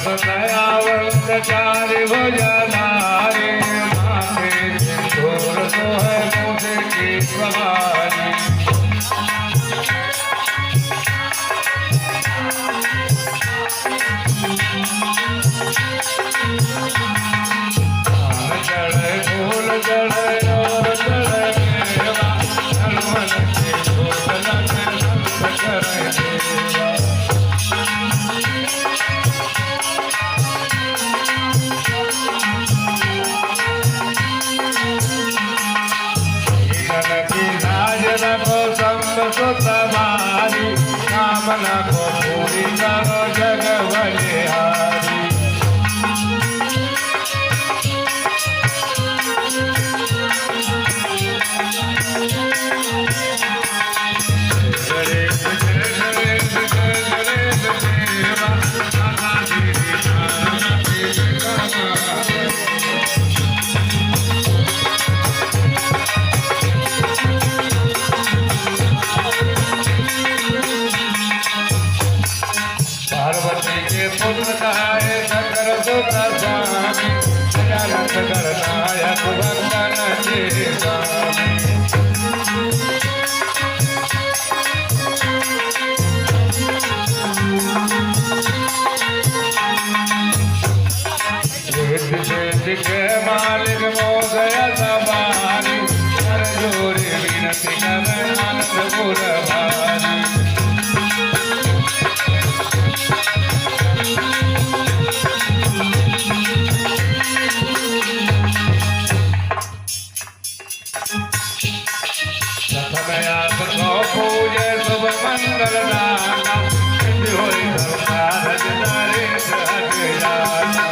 दयावंत चारि भुजधारी माथे सिंदूर सोहे मुझ की सवारी जड़े फूल जड़े और जड़े मेवा हनुमान के भोजन संत करे देवा सुतवारी कामना को पूरी करो जग बलिहारी पार्वती के पुत्र कहाए शंकर सुत स्वामी जगत गणनायक वंदन के स्वामी रिद्धि के मालिक मोदय सवारी कर जोरी विनती कर आनंद पुरवारी पूजे शुभ मंगल दाता होई धर्मराज नरेश हट जाता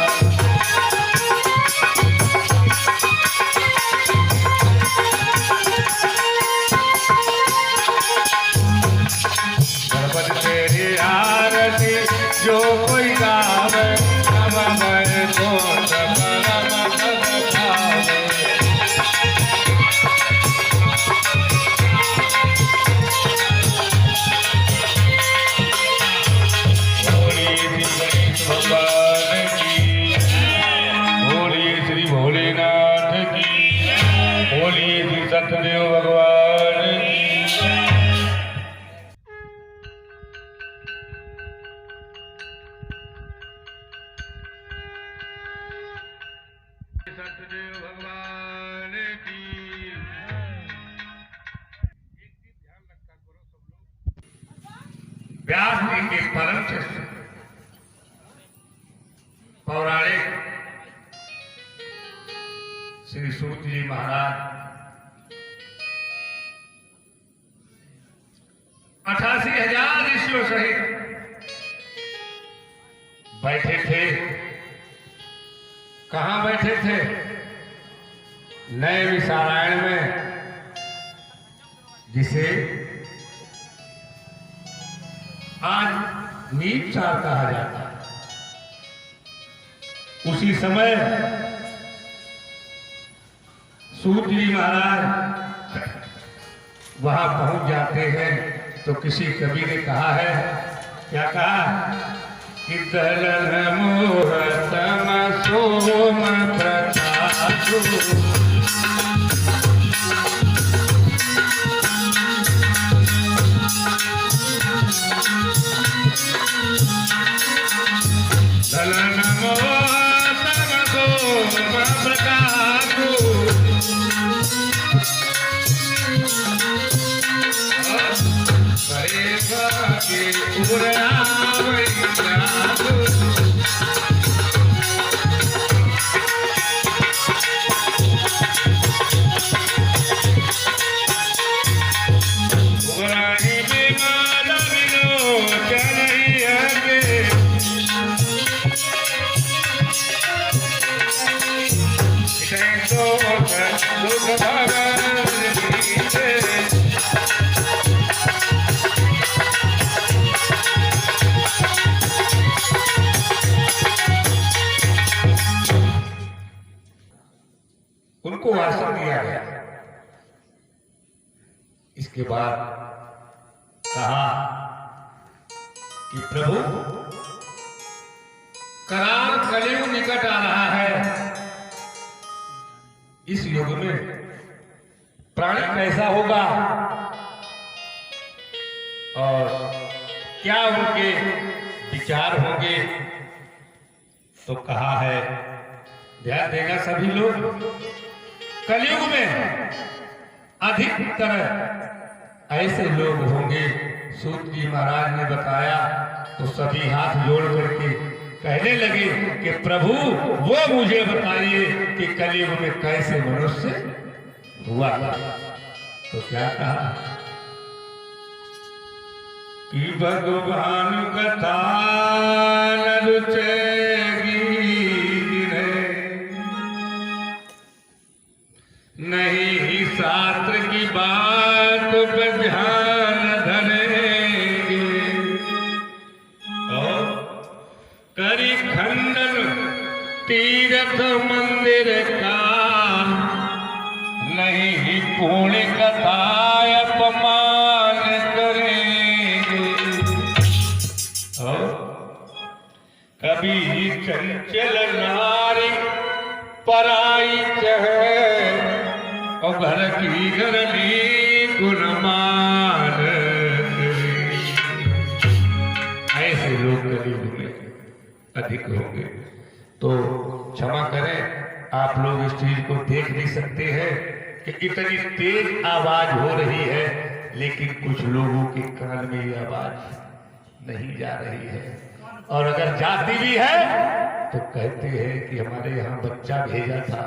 गणपति तेरी आरती जो कोई गावे नमः तो परम पद पावे सतदेव भगवान सतदेव भगवान की ध्यान रखा करो सब लोग। व्यास जी के परम शिष्य पौराणिक श्री सूत जी महाराज 88,000 ऋषियों सहित बैठे थे। कहां बैठे थे? नए विसारायण में, जिसे आज नीपचार कहा जाता है। उसी समय सूत जी महाराज वहां पहुंच जाते हैं तो किसी कवि ने कहा है, क्या कहा कि दलन मुहूर्तम सोम प्रकाशु दलन मुहूर्तम सोम प्रकाशु उनको आसन दिया गया। इसके बाद कहा कि प्रभु कराल कलयुग निकट आ रहा है। इस युग में प्राणी कैसा होगा और क्या उनके विचार होंगे, तो कहा है, ध्यान देगा सभी लोग। कलयुग में अधिकतर ऐसे लोग होंगे, सूत जी महाराज ने बताया, तो सभी हाथ जोड़ करके कहने लगे कि प्रभु वो मुझे बताइए कि कलयुग में कैसे मनुष्य हुआ था। तो क्या कहा कि भगवान कथा न रुचेगी नहीं, शास्त्र की बात पर ध्यान धरेंगे और करी खंडन तीर्थ मंदिर का, नहीं पुण्य कथा अपमान करेंगे और कभी चंचल नारी पराई चहे और घर की घरनी गुणमान। ऐसे लोग कलयुग में अधिक होंगे। तो क्षमा करें, आप लोग इस चीज को देख नहीं सकते हैं कि इतनी तेज आवाज हो रही है, लेकिन कुछ लोगों के कान में ये आवाज नहीं जा रही है, और अगर जाती भी है तो कहते हैं कि हमारे यहाँ बच्चा भेजा था।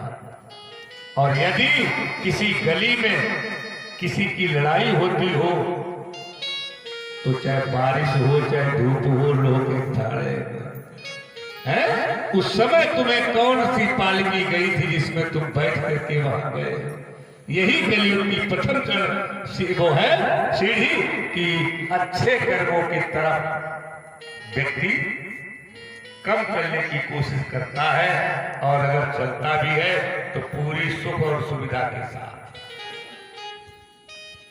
और यदि किसी गली में किसी की लड़ाई होती हो, तो चाहे बारिश हो चाहे धूप हो, लोग खड़े हैं। उस समय तुम्हें कौन सी पालकी गई थी जिसमें तुम बैठ करके वहां गए? यही कलयुग की प्रथम चरण वो है सीढ़ी कि अच्छे कर्मों की तरफ व्यक्ति कम करने की कोशिश करता है, और अगर चलता भी है तो पूरी सुख और सुविधा के साथ।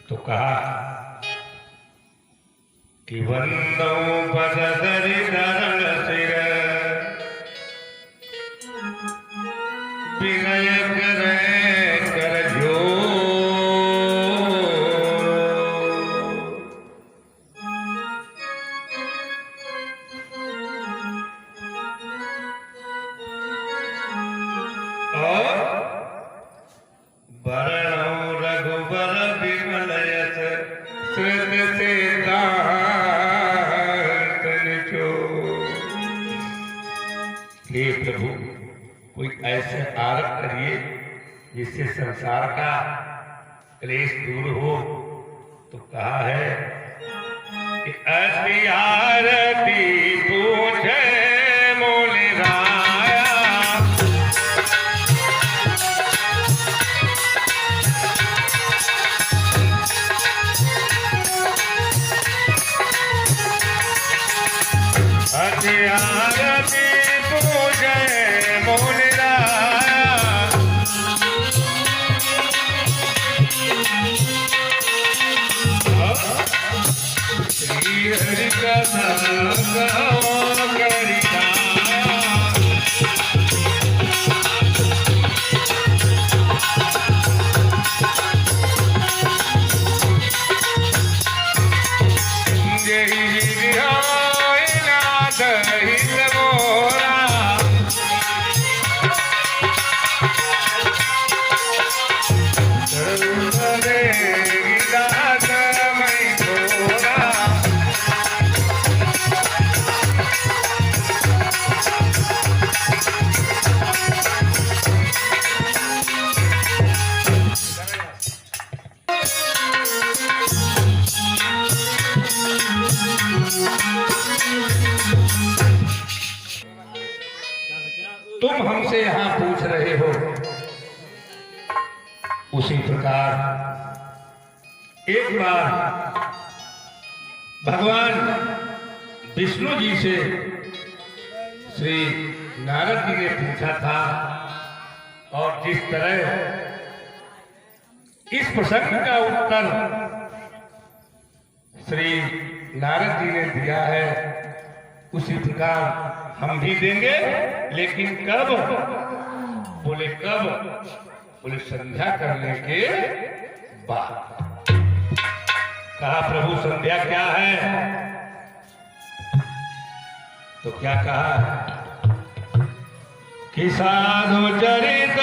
तो कहा कि वंदो पदधरि धरण सिर विनय करे कर जो, वरणो रघुबर विमलयत श्रुत से हे प्रभु, कोई ऐसे आरत करिए जिससे संसार का क्लेश दूर हो। तो कहा है कि अति आरती पूछे मोले राया, अति आरती पूछे मोले राया, श्री हरि कथा गाओ करिता, तुम हमसे यहां पूछ रहे हो, उसी प्रकार एक बार भगवान विष्णु जी से श्री नारद जी ने पूछा था, और जिस तरह इस प्रसंग का उत्तर श्री नारद जी ने दिया है, उसी प्रकार हम भी देंगे, लेकिन कब? बोले कब? बोले संध्या करने के बाद। कहा प्रभु संध्या क्या है? तो क्या कहा कि साधु चरित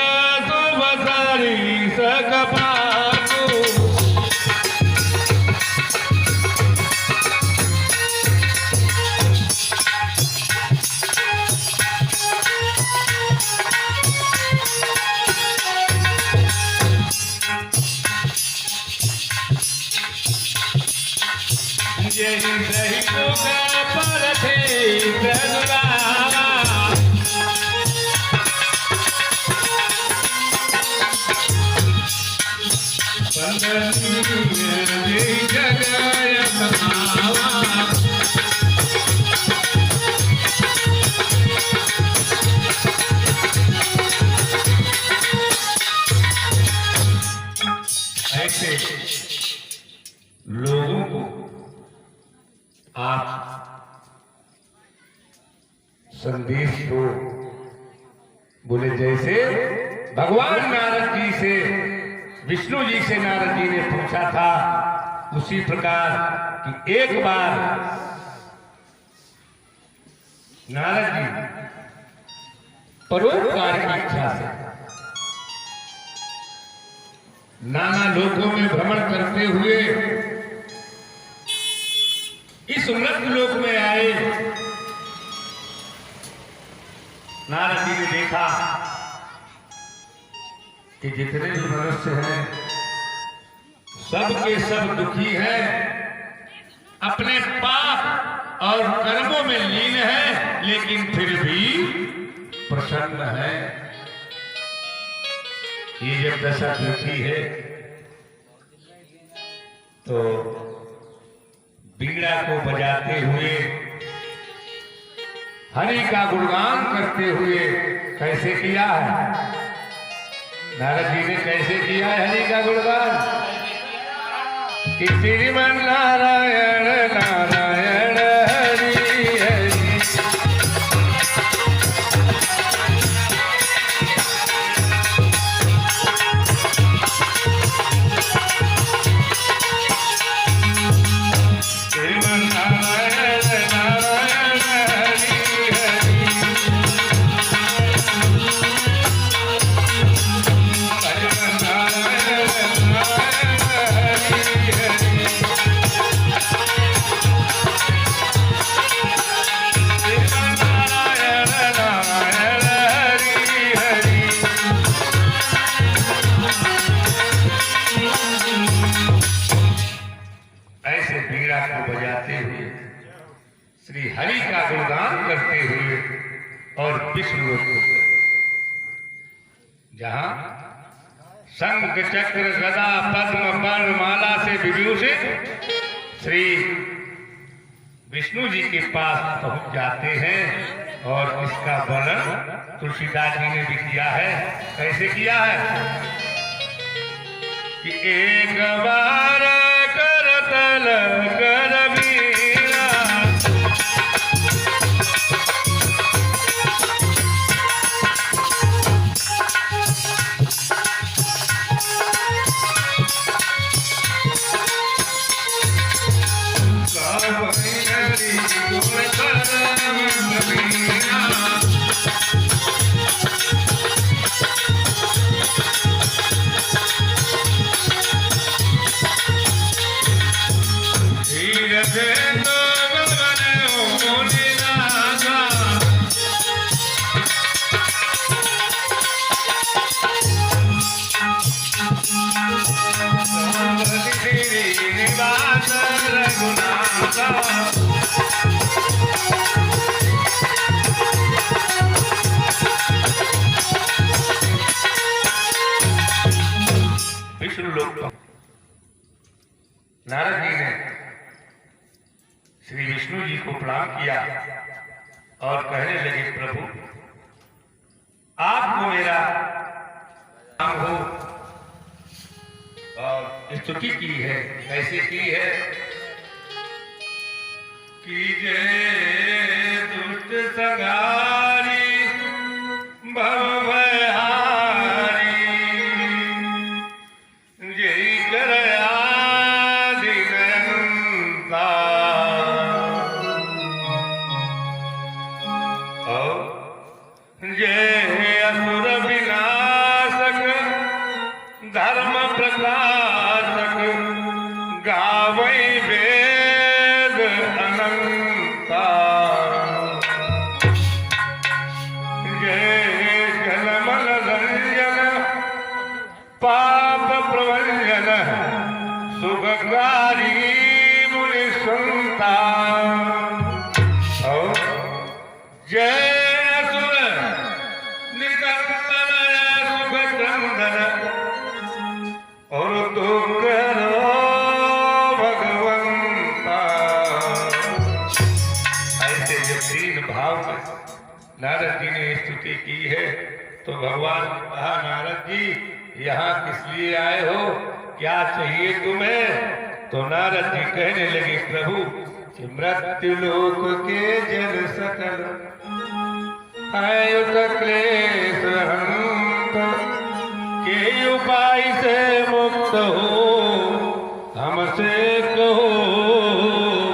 सुभसारी सकपातु, यही सही पर थे प्रभुरावा, ऐसे लोगों को आप संदेश दो। बोले जैसे भगवान नारद जी से, विष्णु जी से नारद जी ने पूछा था, उसी प्रकार कि एक बार नारद जी परोपकार की इच्छा से नाना लोकों में भ्रमण करते हुए इस मृत लोक में आए। नारद जी ने देखा कि जितने भी मनुष्य हैं सब के सब दुखी हैं, अपने पाप और कर्मों में लीन हैं, लेकिन फिर भी प्रसन्न है। ये जब दशा दुखी है तो बीड़ा को बजाते हुए, हरि का गुणगान करते हुए कैसे किया है? नारद जी ने कैसे किया है हरि का गुणगान? कि श्रीमन नारायण नारायण हरि हरि, श्रीमन नारायण नारायण हरि हरि, श्रीमन नारायण नारायण हरि हरि, श्रीमन नारायण नारायण हरि हरि। ऐसे बीड़ा को बजाते हुए, श्री हरि का गुणगान करते हुए और विष्णु लोक को गए, जहां शंख चक्र गदा पद्म पर्ण माला से विभूषित श्री विष्णु जी के पास पहुंच जाते हैं। और इसका वर्णन तुलसीदास जी ने भी किया है। कैसे किया है? कि एक बार करतल कर बीड़ा, हरि गुण करम बीड़ा, विष्णु लोक नारद जी ने श्री विष्णु जी को प्रणाम किया और कहने लगे, प्रभु आपको मेरा नाम हो। और स्तुति की है। कैसे की है? कि जय नारद जी ने स्तुति की है। तो भगवान ने कहा, नारद जी यहाँ किस लिए आए हो, क्या चाहिए तुम्हें? तो नारद जी कहने लगे, प्रभु कि मृत्यु लोक के जन सकल आयुत क्लेश हंत के उपाय से मुक्त हो हमसे कहो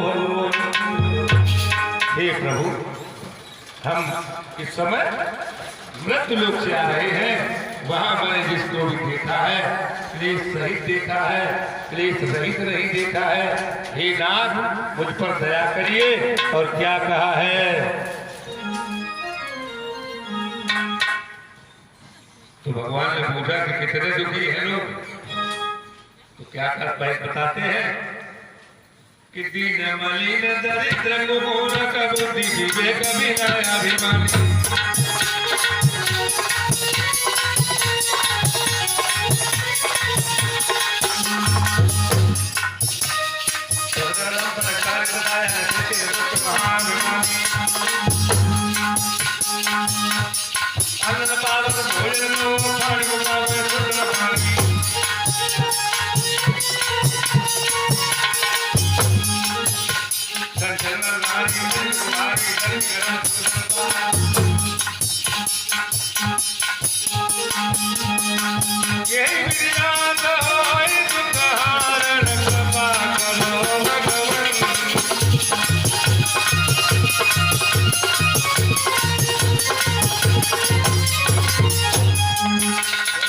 भगवान। हे प्रभु, हम इस समय मृत्यु लोक से आ रहे हैं। वहां मैंने जिसको भी देखा है क्लेश सहित देखा है, क्लेश रहित नहीं देखा है। हे नाथ, मुझ पर दया करिए। और क्या कहा है? तो भगवान ने पूछा कि कितने दुखी हैं लोग? तो क्या कर बताते हैं कि दीन मलिन दरिद्र कुमूरक बुद्धि विवेक विनय अभिमानी।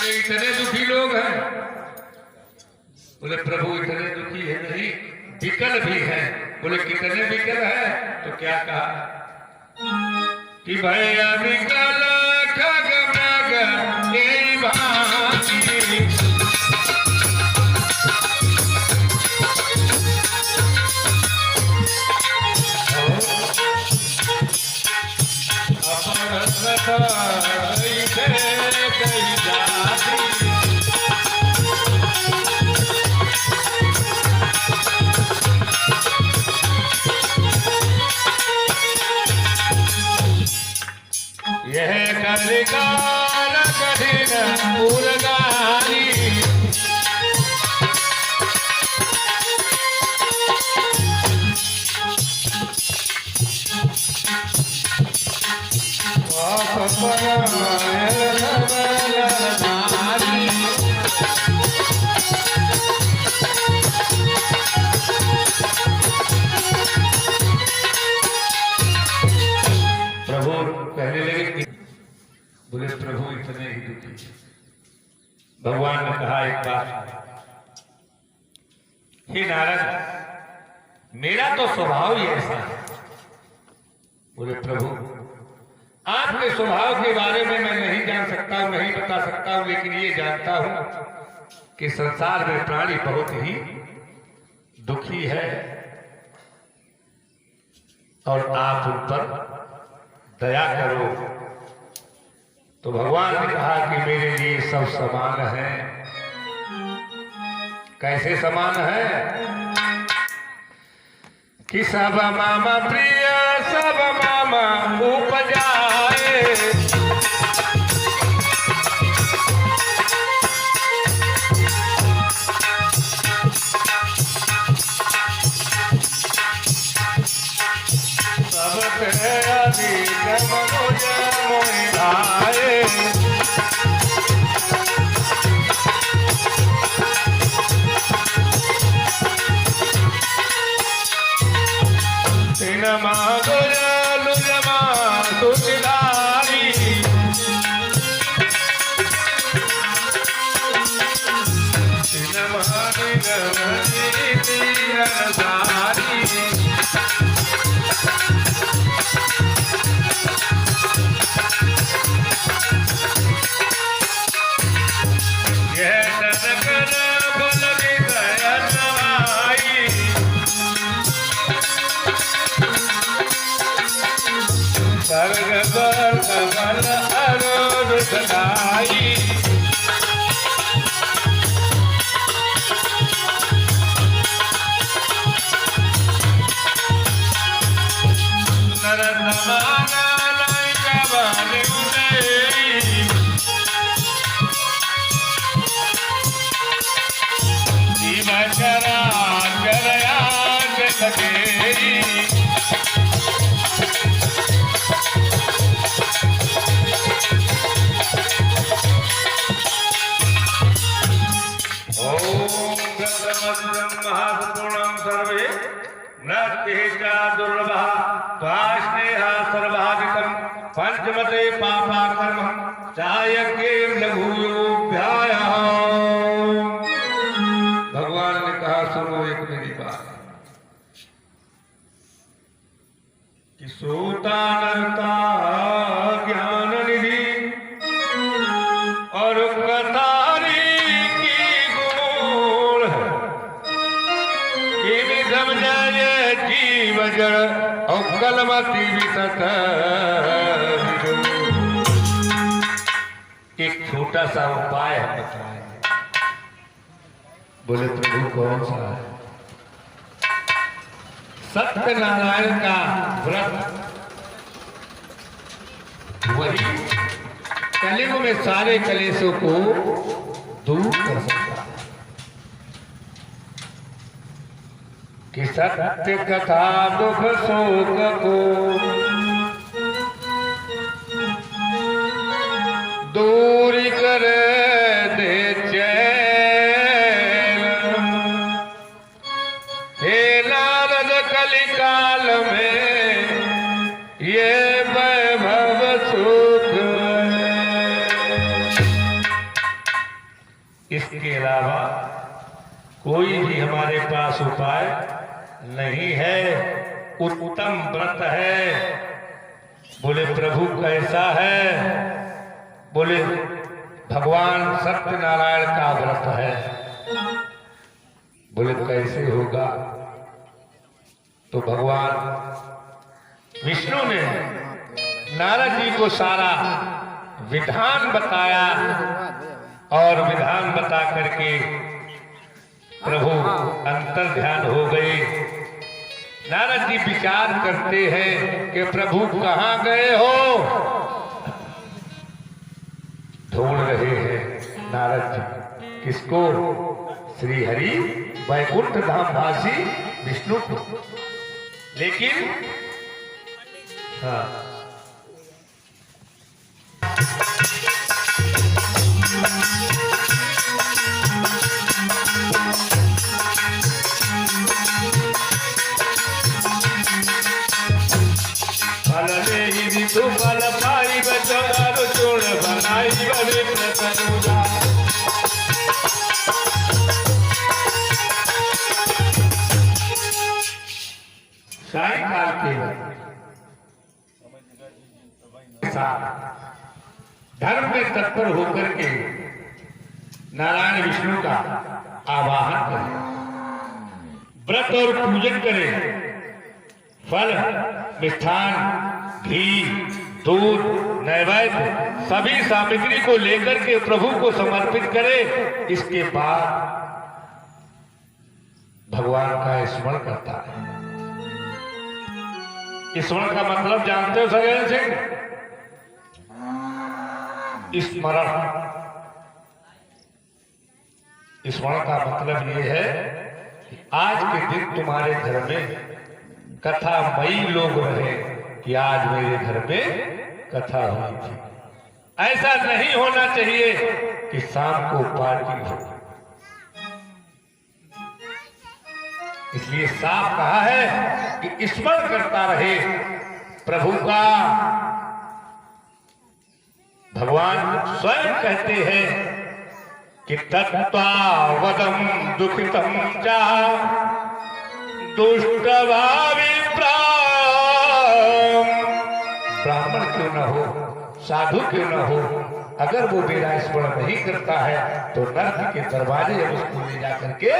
इतने दुखी लोग हैं। बोले प्रभु इतने दुखी है नहीं, विकल भी है। बोले कितने विकल है? तो क्या कहा कि भैया विकल खग मृग ये भांति यह कलिकाल कठिन उर्गारी प्रभु कहने लगे, बोले प्रभु इतने ही दुखी। भगवान ने कहा एक बात, हे नारद, मेरा तो स्वभाव ही ऐसा है। बोले प्रभु आपके स्वभाव के बारे में मैं नहीं जान सकता हूं, नहीं बता सकता हूं, लेकिन ये जानता हूं कि संसार में प्राणी बहुत ही दुखी है और आप उन पर दया करो। तो भगवान ने कहा कि मेरे लिए सब समान है। कैसे समान है? कि सब मामा प्रिय सब मामा उपजाए, सबसे अधिक मनोज मोहिधाए। ज्ञान उदय जीव चराचर आग लगे महत्वपूर्णं सर्वे नृत्येचा दुर्लभः त्वास्नेहा सर्वाधिकं पंचमते पापाकर्मं चायज्ञेन लघुयोऽभ्यायाम्। भगवान ने कहा सुनो एक मेरी बात कि सोता नरता ज्ञान निधि और कतारी जीव जड़ और कलमती विसत। एक छोटा सा उपाय हम बताएंगे। बोले प्रभु कौन सा है? सत्यनारायण का व्रत वही कलयुग में सारे कलेशों को दूर कर सकता है। कि सत्य कथा दुख शोक को दूर कर दे चैन। हे नारद कलिकाल में ये वैभव सुख। इसके अलावा कोई भी हमारे पास उपाय नहीं है। उत्तम व्रत है। बोले प्रभु कैसा है? बोले भगवान सत्यनारायण का व्रत है। बोले कैसे होगा? तो भगवान विष्णु ने नारद जी को सारा विधान बताया और विधान बता करके प्रभु अंतर ध्यान हो गए। नारद जी विचार करते हैं कि प्रभु कहाँ गए हो? ढूंढ रहे हैं नारद जी किसको? श्री हरि वैकुंठ धाम वासी विष्णु को। लेकिन हाँ तू फल पाई बचारो चोड़ बनाई बड़े प्रसन्नुदा। सायंकाल के साथ धर्म में तत्पर होकर के नारायण विष्णु का आवाहन करें, व्रत और पूजन करें, फल मिष्ठान घी दूध नैवेद्य सभी सामग्री को लेकर के प्रभु को समर्पित करे। इसके बाद भगवान का स्मरण करता है। स्मरण का मतलब जानते हो सगेन सिंह? स्मरण स्मरण का मतलब ये है कि आज के दिन तुम्हारे घर में कथामयी लोग रहे कि आज मेरे घर में कथा हुई थी। ऐसा नहीं होना चाहिए कि शाम को पार्टी हो। इसलिए साफ कहा है कि स्मरण करता रहे प्रभु का। भगवान स्वयं कहते हैं कि तत्त्वावदं दुखितं च दुष्टभावी ब्राह्मण क्यों न हो, साधु क्यों न हो, अगर वो मेरा स्मरण नहीं करता है तो नर्क के दरवाजे उसको ले जाकर के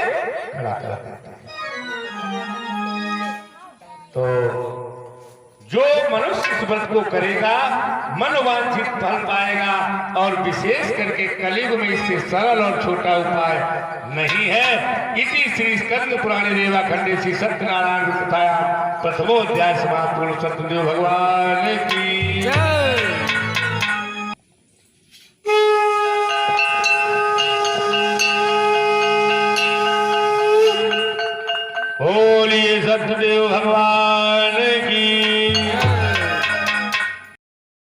खड़ा कर देता है। तो जो मनुष्य इस व्रत को करेगा मनोवांछित फल पाएगा। और विशेष करके कलयुग में इससे सरल और छोटा उपाय नहीं है। इसी श्री स्कंद पुराणे रेवाखंडे श्री सत्यनारायण कथाया प्रथमोध्याय समाप्त। सत्यदेव भगवान की जय। सत्यदेव भगवान